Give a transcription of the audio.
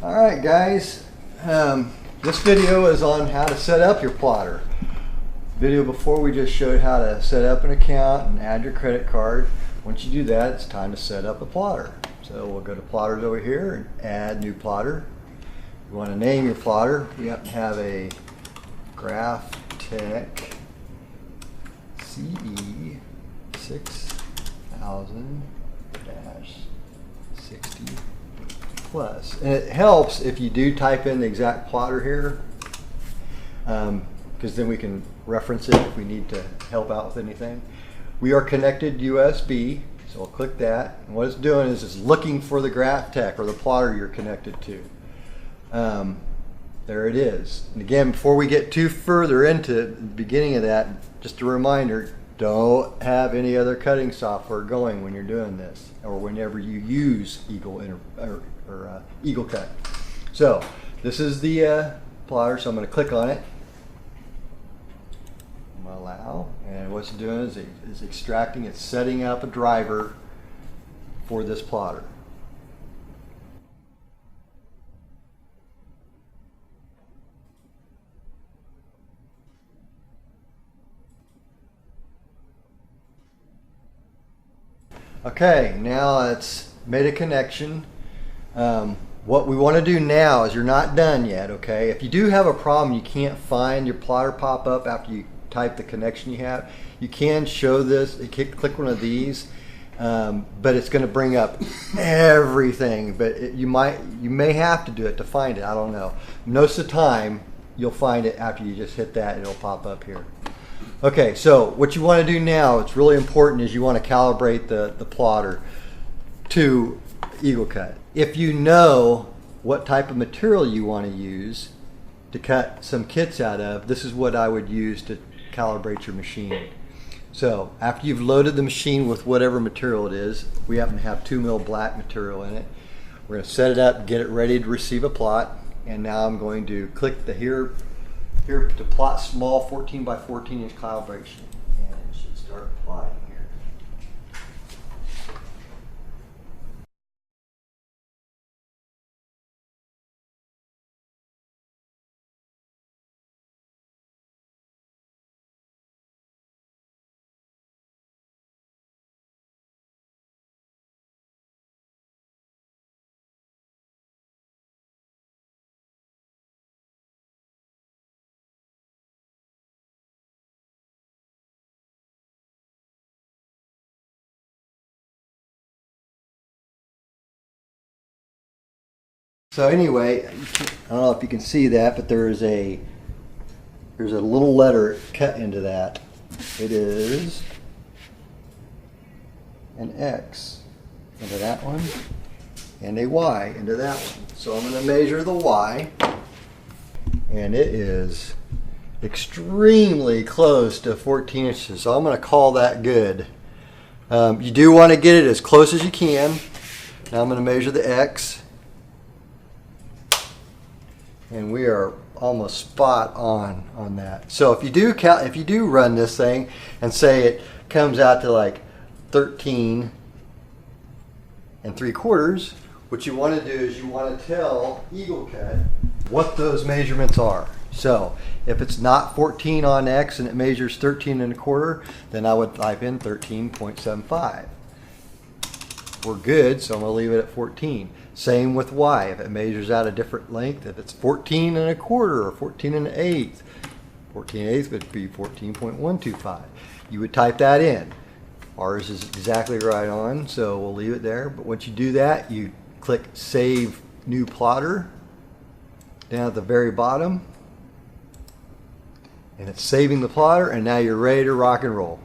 Alright guys, this video is on how to set up your plotter. Video before we just showed how to set up an account and add your credit card. Once you do that, it's time to set up a plotter. So we'll go to plotters over here and add new plotter. You want to name your plotter. We happen to have a GraphTech CE 6000-60 plus. And it helps if you do type in the exact plotter here, because then we can reference it if we need to help out with anything. We are connected USB, so I'll click that. And what it's doing is it's looking for the GraphTech or the plotter you're connected to. There it is. And again, before we get too further into the beginning of that, just a reminder, don't have any other cutting software going when you're doing this or whenever you use Eagle Cut. So this is the plotter, so I'm going to click on it. I'm going to allow, and what's it doing is it's extracting, it's setting up a driver for this plotter. Okay, now it's made a connection. What we want to do now is, you're not done yet, okay? If you do have a problem, you can't find your plotter pop up after you type the connection you have, you can show this, click one of these, but it's going to bring up everything, but you may have to do it to find it, I don't know. Most of the time, you'll find it after you just hit that, it'll pop up here. Okay, so what you want to do now, it's really important, is you want to calibrate the plotter to Eagle Cut. If you know what type of material you want to use to cut some kits out of, this is what I would use to calibrate your machine. So after you've loaded the machine with whatever material it is, we happen to have 2mm black material in it. We're going to set it up, get it ready to receive a plot, and now I'm going to click the here to plot small 14 by 14 inch calibration, and it should start plotting here. So anyway, I don't know if you can see that, but there's a little letter cut into that. It is an X into that one and a Y into that one. So I'm going to measure the Y, and it is extremely close to 14 inches. So I'm going to call that good. You do want to get it as close as you can. Now I'm going to measure the X. And we are almost spot on that. So if you do run this thing and say it comes out to like 13 3/4, what you want to do is you want to tell Eagle Cut what those measurements are. So if it's not 14 on X and it measures 13 1/4, then I would type in 13.75. We're good, so I'm going to leave it at 14. Same with Y. If it measures out a different length, if it's 14 1/4 or 14 1/8, 14 1/8 would be 14.125. You would type that in. Ours is exactly right on, so we'll leave it there. But once you do that, you click Save New Plotter down at the very bottom, and it's saving the plotter, and now you're ready to rock and roll.